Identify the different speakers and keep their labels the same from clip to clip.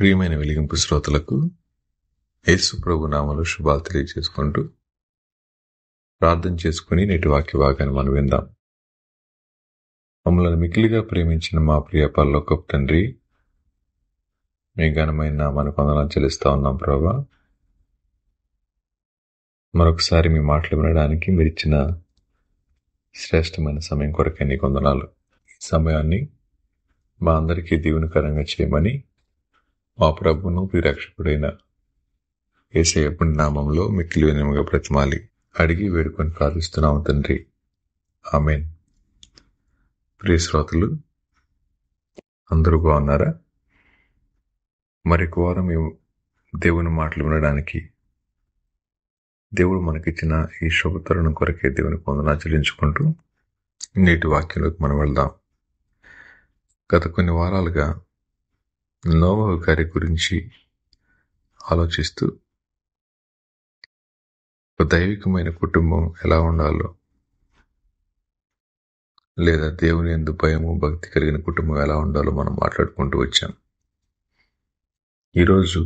Speaker 1: ప్రియమైన వెలిగింపు శ్రోతలకు యేసు ప్రభు నామములో శుభాలు తెలియజేసుకుంటూ ప్రార్థన చేసుకుని నేటి వాక్య భాగాన్ని మనం విందాం. మమ్మల్ని మిక్కిలిగా ప్రేమించిన మా ప్రియ పరలోకపు తండ్రి, మీ ఘనమైన నామానికి వందనాలు చెల్లిస్తా ఉన్నాం ప్రభా. మరొకసారి మీ మాటలు వినడానికి మీరు ఇచ్చిన శ్రేష్టమైన సమయం కొరకే నీకు వందనాలు. ఈ సమయాన్ని మా అందరికీ దీవెనకరంగా చేయమని మా ప్రభువును ప్రియరక్షకుడైన యేసయ్య పుణ్య నామములో మిక్కిలి వినయముగా బ్రతిమాలి అడిగి వేడుకొని ప్రార్థిస్తున్నాము తండ్రి, ఆమేన్. ప్రియ శ్రోతలు అందరూ బాగున్నారా? మరొక వారం దేవుని మాటలు వినడానికి దేవుడు మనకిచ్చిన ఈ శుభ తరుణం కొరకే దేవునికి వందనాలు చెల్లించుకుంటూ నేటి వాక్యంలోకి మనం వెళ్దాం. గత కొన్ని వారాలుగా నోవహు గారి గురించి ఆలోచిస్తూ ఒక దైవికమైన కుటుంబం ఎలా ఉండాలో, లేదా దేవుని యందు భయము భక్తి కలిగిన కుటుంబం ఎలా ఉండాలో మనం మాట్లాడుకుంటూ వచ్చాం. ఈరోజు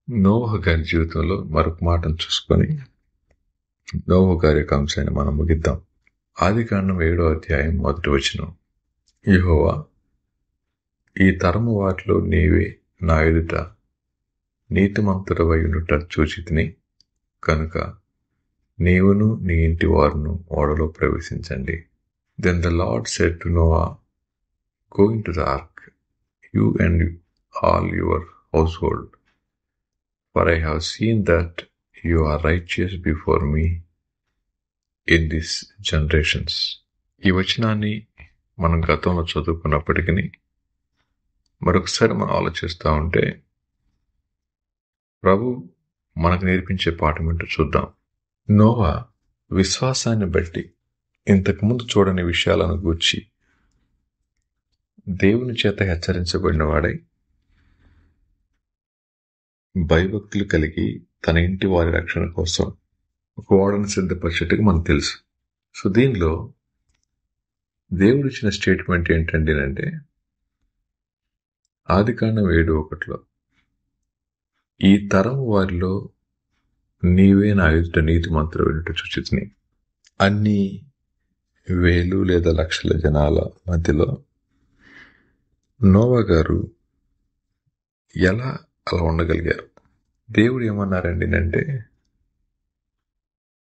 Speaker 1: నోవహు గారి జీవితంలో మరొక మాటను చూసుకొని నోవహు గారి యొక్క అంశాన్ని మనం ముగిద్దాం. ఆదికాండం 7వ అధ్యాయం 1వ వచనం, యెహోవా, ఈ తరము వాటిలో నీవే నా ఎదుట నీతిమంతుడవై ఉండుట చూచితిని కనుక నీవును నీ ఇంటి వారును ఓడలో ప్రవేశించండి. Then the Lord said to Noah, Go into the ark, you and all your household, for I have seen that you are righteous before me in these generations. ఈ వచనాన్ని మనం గతంలో చదువుకున్నప్పటికీ మరొకసారి మనం ఆలోచిస్తూ ఉంటే ప్రభు మనకు నేర్పించే పాఠం ఏంటో చూద్దాం. నోవా విశ్వాసాన్ని బట్టి ఇంతకుముందు చూడని విషయాలను గూర్చి దేవుని చేత హెచ్చరించబడిన వాడై భయభక్తులు కలిగి తన ఇంటి వారి రక్షణ కోసం ఒక ఓడను సిద్ధపరిచేట్టుగా మనకు తెలుసు. సో దీనిలో దేవుడు ఇచ్చిన స్టేట్మెంట్ ఏంటండి అంటే, ఆదికాండం 7:1 ఈ తరం వారిలో నీవే నా ఎదుట నీతిమంతుడు వినుట చూచితిని. అన్ని వేలు లేదా లక్షల జనాల మధ్యలో నోవా గారు ఎలా అలా ఉండగలిగారు? దేవుడు ఏమన్నారండి అంటే,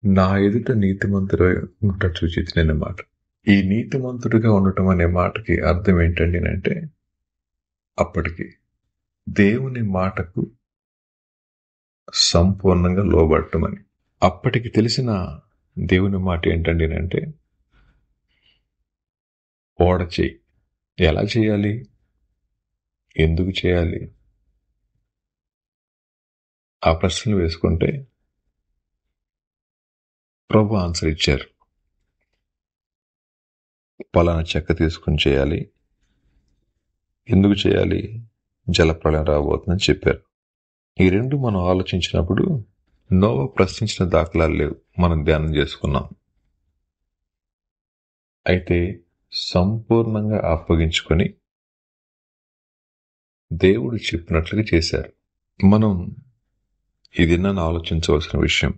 Speaker 1: నా ఎదుట నీతిమంతుడు ఉంట చూచితిని అనే మాట. ఈ నీతిమంతుడిగా ఉండటం అనే మాటకి అర్థం ఏంటండి అంటే, అప్పటికి దేవుని మాటకు సంపూర్ణంగా లోబడటమని. అప్పటికి తెలిసిన దేవుని మాట ఏంటండి అంటే, ఓడ చేయి. ఎలా చేయాలి, ఎందుకు చేయాలి, ఆ ప్రశ్నలు వేసుకుంటే ప్రభు ఆన్సర్ ఇచ్చారు. పలానా చెక్క తీసుకుని చేయాలి, ఎందుకు చేయాలి, జలప్రళయం రాబోతుందని చెప్పారు. ఈ రెండు మనం ఆలోచించినప్పుడు నోవా ప్రశ్నించిన దాఖలాలు లేవు, మనం ధ్యానం చేసుకున్నాం. అయితే సంపూర్ణంగా అప్పగించుకొని దేవుడు చెప్పినట్లుగా చేశారు. మనం ఇది నన్ను ఆలోచించవలసిన విషయం.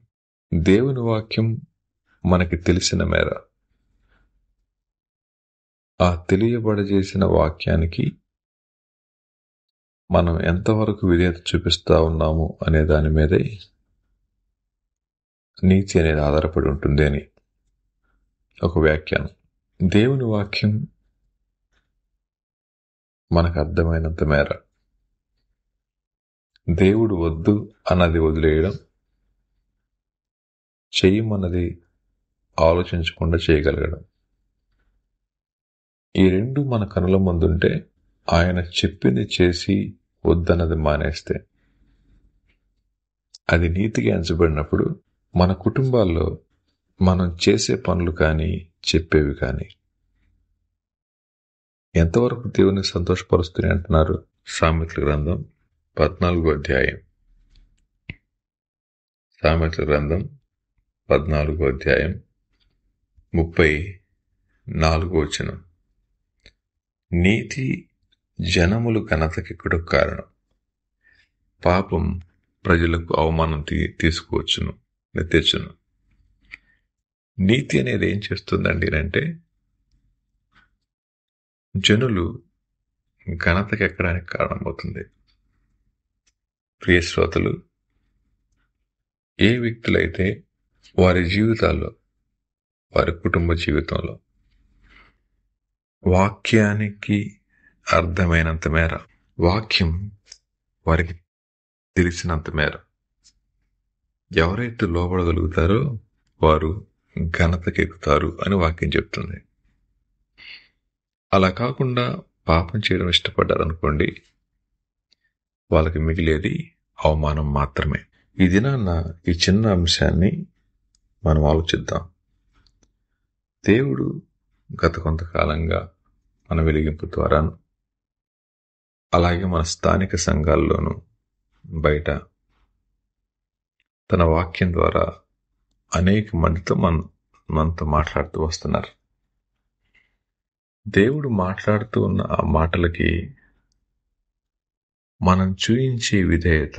Speaker 1: దేవుని వాక్యం మనకి తెలిసిన మేర ఆ తెలియబడజేసిన వాక్యానికి మనం ఎంతవరకు విధేయత చూపిస్తా ఉన్నాము అనే దాని మీదే నీతి అనేది ఆధారపడి ఉంటుంది అని ఒక వ్యాఖ్యానం. దేవుని వాక్యం మనకు అర్థమైనంత మేర దేవుడు వద్దు అన్నది వదిలేయడం, చెయ్యమన్నది ఆలోచించకుండా చేయగలగడం, ఈ రెండు మన కనుల ముందుంటే, ఆయన చెప్పింది చేసి వద్దన్నది మానేస్తే అది నీతిగా ఎంచబడినప్పుడు మన కుటుంబాల్లో మనం చేసే పనులు కానీ చెప్పేవి కానీ ఎంతవరకు దేవుని సంతోషపరుస్తుంది అంటున్నారు. సామెతల గ్రంథం 14వ అధ్యాయం, సామెతల గ్రంథం 14వ అధ్యాయం 34వ వచనం, నీతి జనములు ఘనతకెక్కుటకు కారణం, పాపం ప్రజలకు అవమానం తీసుకువచ్చును, తెచ్చును. నీతి అనేది ఏం చేస్తుందండి అంటే జనులు ఘనతకి ఎక్కడానికి కారణమవుతుంది. ప్రియ శ్రోతలు, ఏ వ్యక్తులైతే వారి జీవితాల్లో, వారి కుటుంబ జీవితంలో వాక్యానికి అర్థమైనంత మేర, వాక్యం వారికి తెలిసినంత మేర ఎవరైతే లోబడగలుగుతారో వారు ఘనతకెక్కుతారు అని వాక్యం చెప్తుంది. అలా కాకుండా పాపం చేయడం ఇష్టపడ్డారనుకోండి, వాళ్ళకి మిగిలేది అవమానం మాత్రమే. ఈ దినాన్న ఈ చిన్న అంశాన్ని మనం ఆలోచిద్దాం. దేవుడు గత కొంతకాలంగా మన వెలిగింపు ద్వారాను, అలాగే మన స్థానిక సంఘాల్లోనూ బయట తన వాక్యం ద్వారా అనేక మందితో మనతో మాట్లాడుతూ వస్తున్నారు. దేవుడు మాట్లాడుతూ ఉన్న ఆ మాటలకి మనం చూయించే విధేయత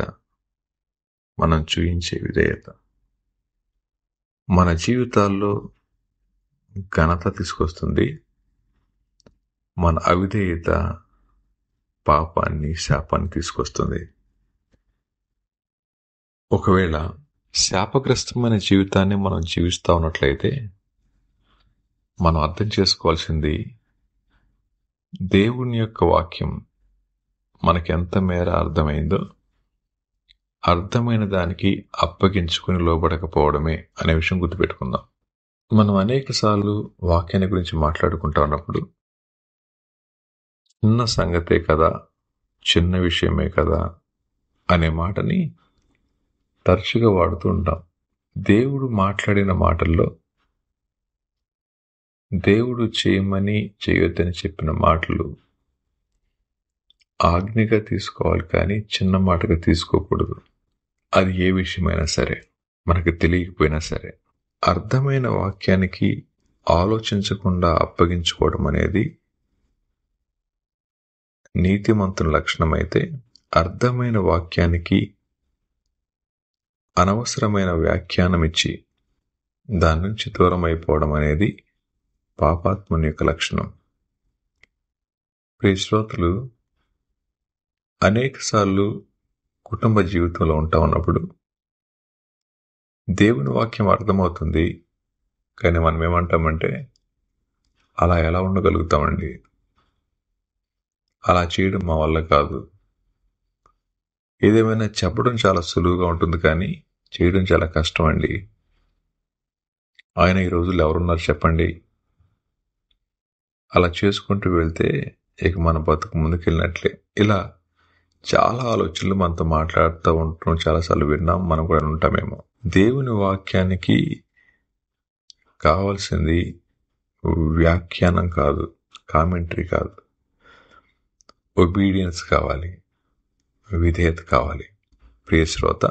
Speaker 1: మన జీవితాల్లో ఘనత తీసుకొస్తుంది. మన అవిధేయత పాపాన్ని, శాపాన్ని తీసుకొస్తుంది. ఒకవేళ శాపగ్రస్తమైన జీవితాన్ని మనం జీవిస్తూ ఉన్నట్లయితే మనం అర్థం చేసుకోవాల్సింది, దేవుని యొక్క వాక్యం మనకెంత మేర అర్థమైందో అర్థమైన దానికి అప్పగించుకుని లోబడకపోవడమే అనే విషయం గుర్తుపెట్టుకుందాం. మనం అనేక సార్లు వాక్యాన్ని గురించి మాట్లాడుకుంటా ఉన్నప్పుడు చిన్న సంగతే కదా, చిన్న విషయమే కదా అనే మాటని తరచుగా వాడుతూ ఉంటాం. దేవుడు మాట్లాడిన మాటల్లో, దేవుడు చేయమని చేయొద్దని చెప్పిన మాటలు ఆజ్ఞగా తీసుకోవాలి, కానీ చిన్న మాటగా తీసుకోకూడదు. అది ఏ విషయమైనా సరే, మనకు తెలియకపోయినా సరే. అర్థమైన వాక్యానికి ఆలోచించకుండా అప్పగించుకోవడం అనేది నీతిమంతుని లక్షణమైతే, అర్థమైన వాక్యానికి అనవసరమైన వ్యాఖ్యానం ఇచ్చి దాని నుంచి దూరం అయిపోవడం అనేది పాపాత్ముని యొక్క లక్షణం. ప్రియ శ్రోతలు, అనేక సార్లు కుటుంబ జీవితంలో ఉంటా ఉన్నప్పుడు దేవుని వాక్యం అర్థమవుతుంది, కానీ మనం ఏమంటామంటే, అలా ఎలా ఉండగలుగుతామండి, అలా చేయడం మా వల్ల కాదు. ఏదేమైనా చెప్పడం చాలా సులువుగా ఉంటుంది, కానీ చేయడం చాలా కష్టం అండి. ఆయన ఈ రోజుల్లో ఎవరున్నారు చెప్పండి? అలా చేసుకుంటూ వెళ్తే ఇక మన బతుకు ముందుకెళ్ళినట్లే. ఇలా చాలా ఆలోచనలు మనతో మాట్లాడుతూ ఉంటాం. చాలాసార్లు విన్నాం, మనం కూడా ఉంటామేమో. దేవుని వాక్యానికి కావాల్సింది వ్యాఖ్యానం కాదు, కామెంటరీ కాదు, ఒబీడియన్స్ కావాలి, విధేయత కావాలి. ప్రియ శ్రోత,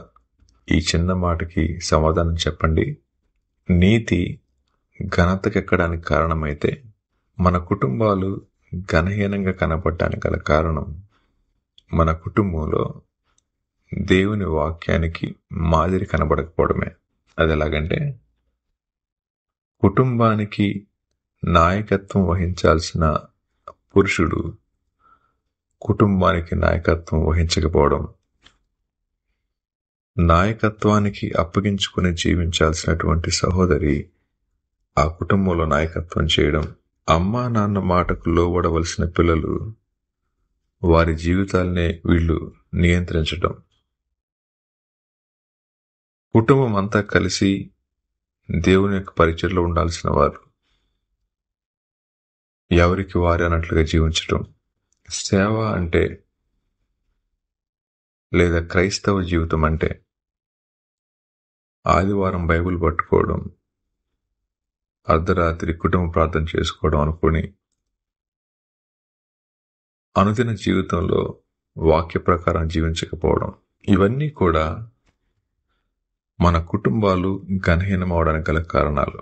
Speaker 1: ఈ చిన్న మాటకి సమాధానం చెప్పండి. నీతి ఘనతకెక్కడానికి కారణమైతే, మన కుటుంబాలు ఘనహీనంగా కనపడటానికి గల కారణం మన కుటుంబంలో దేవుని వాక్యానికి మాదిరి కనబడకపోవడమే. అది ఎలాగంటే, కుటుంబానికి నాయకత్వం వహించాల్సిన పురుషుడు కుటుంబానికి నాయకత్వం వహించకపోవడం, నాయకత్వానికి అప్పగించుకుని జీవించాల్సినటువంటి సహోదరి ఆ కుటుంబంలో నాయకత్వం చేయడం, అమ్మా నాన్న మాటకు లోబడవలసిన పిల్లలు వారి జీవితాలనే వీళ్ళు నియంత్రించడం, కుటుంబం అంతా కలిసి దేవుని యొక్క పరిచర్లో ఉండాల్సిన వారు ఎవరికి వారి అన్నట్లుగా జీవించడం, సేవ అంటే లేదా క్రైస్తవ జీవితం అంటే ఆదివారం బైబిల్ పట్టుకోవడం, అర్ధరాత్రి కుటుంబ ప్రార్థన చేసుకోవడం అనుకుని అనుదిన జీవితంలో వాక్య ప్రకారం జీవించకపోవడం, ఇవన్నీ కూడా మన కుటుంబాలు ఘనహీనం అవడానికి గల కారణాలు.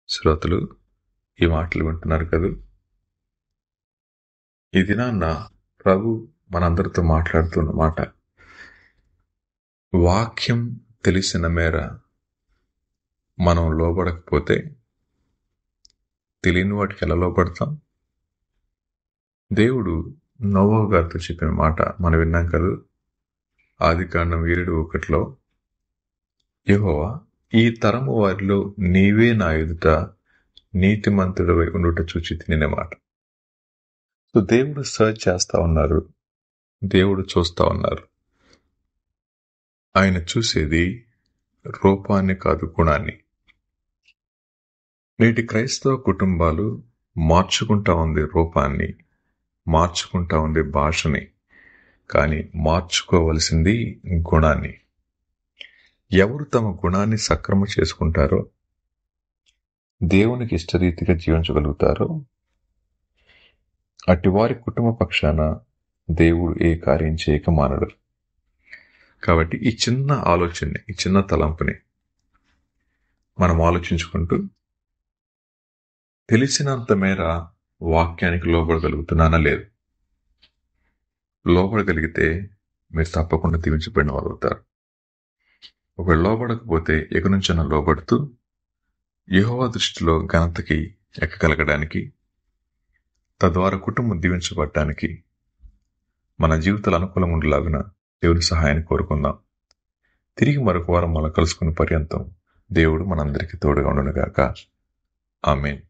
Speaker 1: శ్రోతలు, ఈ మాటలు వింటున్నారు కదా, ఈ దినాన్న ప్రభు మనందరితో మాట్లాడుతున్న మాట, వాక్యం తెలిసిన మేర మనం లోబడకపోతే తెలియని వాటికి ఎలా లోబడతాం? దేవుడు నోవహు గారితో చెప్పిన మాట మనం విన్నాం కదా, ఆదికాండం 7:1 యెహోవా, ఈ తరము వారిలో నీవే నా ఎదుట నీతిమంతుడవై ఉండుట చూచి తినే మాట. సో దేవుడు సర్చ్ చేస్తా ఉన్నారు, దేవుడు చూస్తా ఉన్నారు. ఆయన చూసేది రూపాన్ని కాదు, గుణాన్ని. నేటి క్రైస్తవ కుటుంబాలు మార్చుకుంటా ఉంది రూపాన్ని, మార్చుకుంటా ఉంది భాషని, కానీ మార్చుకోవలసింది గుణాన్ని. ఎవరు తమ గుణాన్ని సక్రమ చేసుకుంటారో, దేవునికి ఇష్టరీతిగా జీవించగలుగుతారో, అటివారి కుటుంబ పక్షాన దేవుడు ఏ కార్యం చేయక మానడు. కాబట్టి ఈ చిన్న ఆలోచనని, ఈ చిన్న తలంపుని మనం ఆలోచించుకుంటూ, తెలిసినంత మేర వాక్యానికి లోబడగలుగుతున్నానా లేదు? లోబడగలిగితే మీరు తప్పకుండా దీవించబడిన వారు అవుతారు. ఒకవేళ లోబడకపోతే ఇక నుంచైనా లోబడుతూ యెహోవా దృష్టిలో ఘనతకి ఎక్కగలగడానికి, తద్వారా కుటుంబం దీవించబడటానికి మన జీవితాలు అనుకూలంగా ఉండేలాగున దేవుని సహాయాన్ని కోరుకుందాం. తిరిగి మరొక వారం మనం కలుసుకునే పర్యంతం దేవుడు మనందరికీ తోడుగా ఉండునుగాక. ఆమేన్.